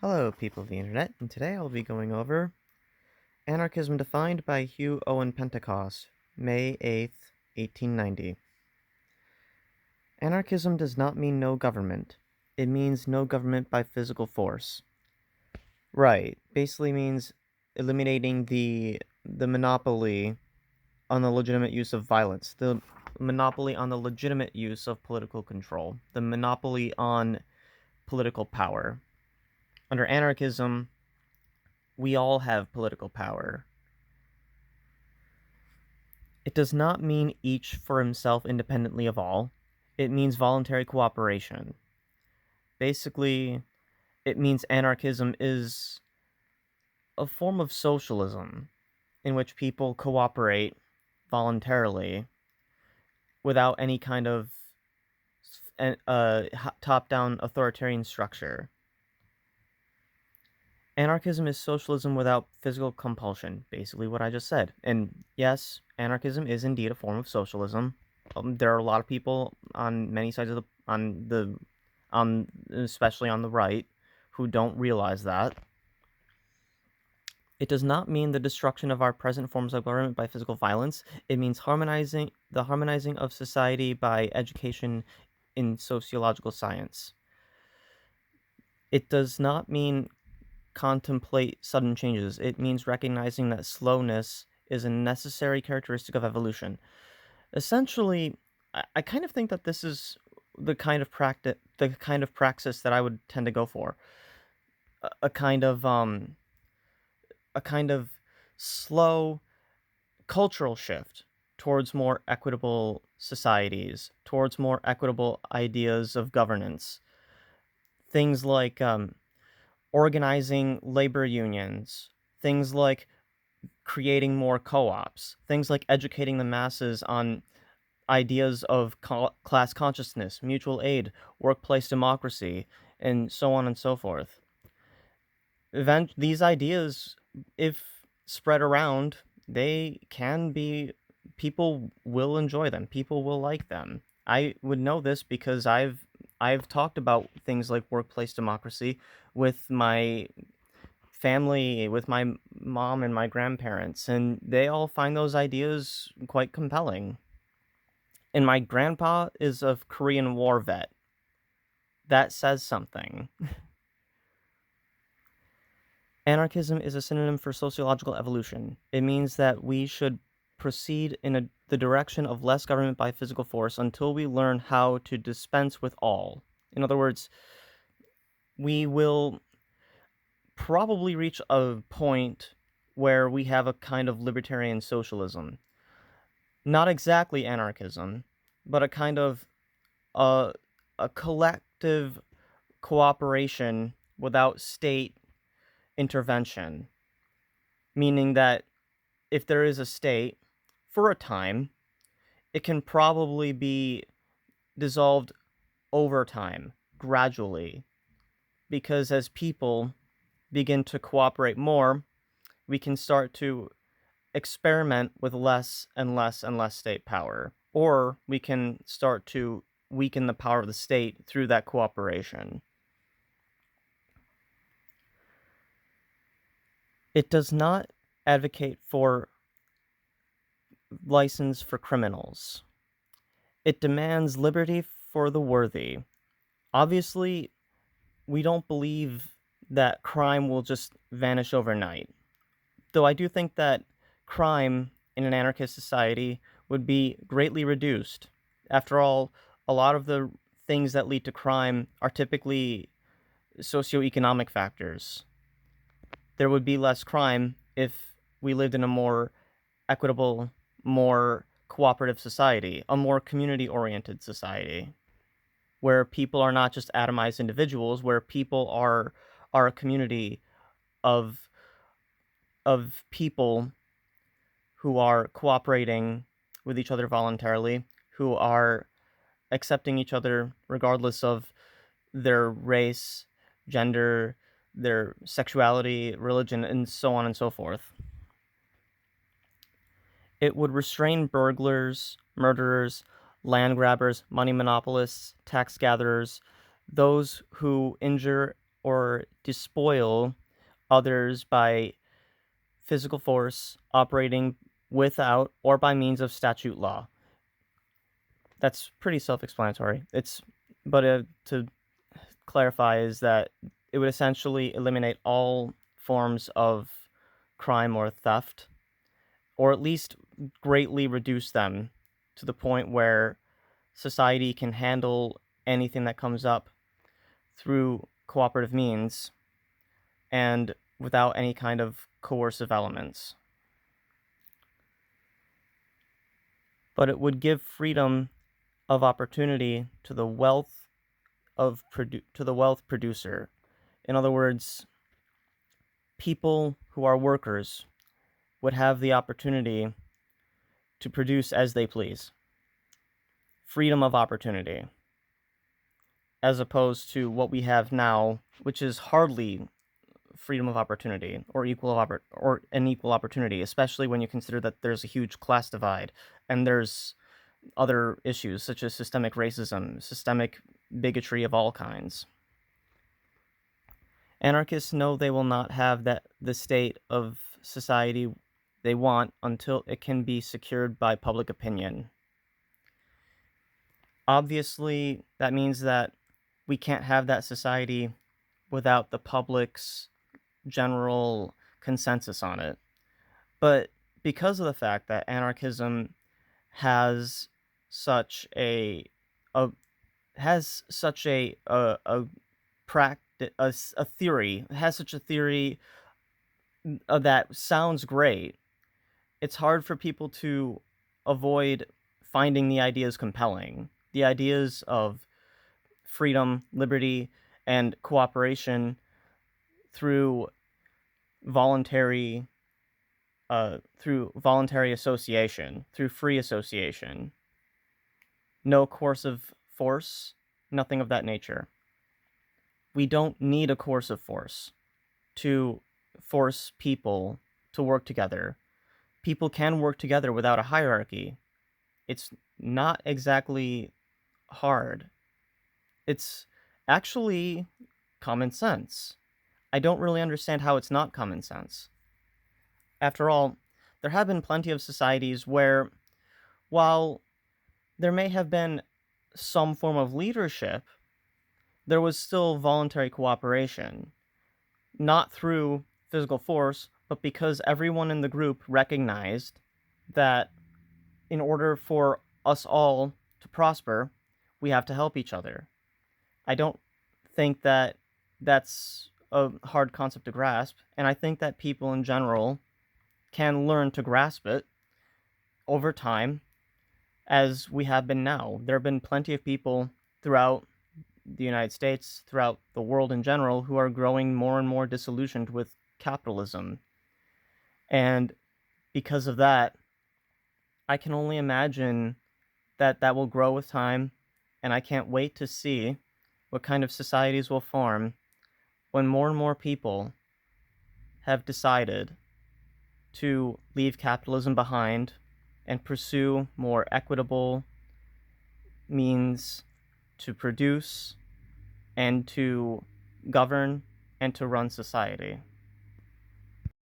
Hello, people of the internet, and today I'll be going over Anarchism defined by Hugh, Owen, Pentecost, May 8th, 1890. Anarchism does not mean no government. It means no government by physical force. Right, basically means eliminating the monopoly on the legitimate use of violence, the monopoly on the legitimate use of political control, the monopoly on political power. Under anarchism, we all have political power. It does not mean each for himself independently of all. It means voluntary cooperation. Basically, it means anarchism is a form of socialism in which people cooperate voluntarily without any kind of top-down authoritarian structure. Anarchism is socialism without physical compulsion, basically what I just said. And yes, anarchism is indeed a form of socialism. There are a lot of people on many sides of especially on the right, who don't realize that. It does not mean the destruction of our present forms of government by physical violence. It means harmonizing of society by education in sociological science. It does not mean contemplate sudden changes. It means recognizing that slowness is a necessary characteristic of evolution. Essentially, I kind of think that this is the kind of praxis that I would tend to go for. A kind of slow cultural shift towards more equitable societies, towards more equitable ideas of governance. Things like organizing labor unions, things like creating more co-ops, things like educating the masses on ideas of class consciousness, mutual aid, workplace democracy, and so on and so forth. These ideas, if spread around, people will enjoy them. People will like them. I would know this because I've talked about things like workplace democracy with my family, with my mom and my grandparents, and they all find those ideas quite compelling. And my grandpa is a Korean War vet. That says something. Anarchism is a synonym for sociological evolution. It means that we should proceed in the direction of less government by physical force until we learn how to dispense with all. In other words, we will probably reach a point where we have a kind of libertarian socialism. Not exactly anarchism, but a kind of a collective cooperation without state intervention. Meaning that if there is a state, for a time, it can probably be dissolved over time, gradually. Because as people begin to cooperate more, we can start to experiment with less and less and less state power. Or we can start to weaken the power of the state through that cooperation. It does not advocate for license for criminals. It demands liberty for the worthy. Obviously, we don't believe that crime will just vanish overnight. Though I do think that crime in an anarchist society would be greatly reduced. After all, a lot of the things that lead to crime are typically socioeconomic factors. There would be less crime if we lived in a more equitable, more cooperative society, a more community-oriented society, where people are not just atomized individuals, where people are a community of people who are cooperating with each other voluntarily, who are accepting each other regardless of their race, gender, their sexuality, religion, and so on and so forth. It would restrain burglars, murderers, land grabbers, money monopolists, tax gatherers, those who injure or despoil others by physical force operating without or by means of statute law. That's pretty self-explanatory. But to clarify is that it would essentially eliminate all forms of crime or theft, or at least greatly reduce them to the point where society can handle anything that comes up through cooperative means and without any kind of coercive elements. But it would give freedom of opportunity to the wealth producer. In other words, people who are workers would have the opportunity to produce as they please. Freedom of opportunity, as opposed to what we have now, which is hardly freedom of opportunity or an equal opportunity, especially when you consider that there's a huge class divide and there's other issues such as systemic racism, systemic bigotry of all kinds. Anarchists know they will not have the state of society they want until it can be secured by public opinion. Obviously, that means that we can't have that society without the public's general consensus on it. But because of the fact that anarchism has such a theory that sounds great, it's hard for people to avoid finding the ideas compelling. The ideas of freedom, liberty, and cooperation through voluntary association, through free association. No coercive force, nothing of that nature. We don't need a coercive force to force people to work together. People can work together without a hierarchy. It's not exactly hard. It's actually common sense. I don't really understand how it's not common sense. After all, there have been plenty of societies where, while there may have been some form of leadership, there was still voluntary cooperation, not through physical force, but because everyone in the group recognized that in order for us all to prosper, we have to help each other. I don't think that that's a hard concept to grasp, and I think that people in general can learn to grasp it over time, as we have been now. There have been plenty of people throughout the United States, throughout the world in general, who are growing more and more disillusioned with capitalism. And because of that, I can only imagine that will grow with time, and I can't wait to see what kind of societies will form when more and more people have decided to leave capitalism behind and pursue more equitable means to produce and to govern and to run society.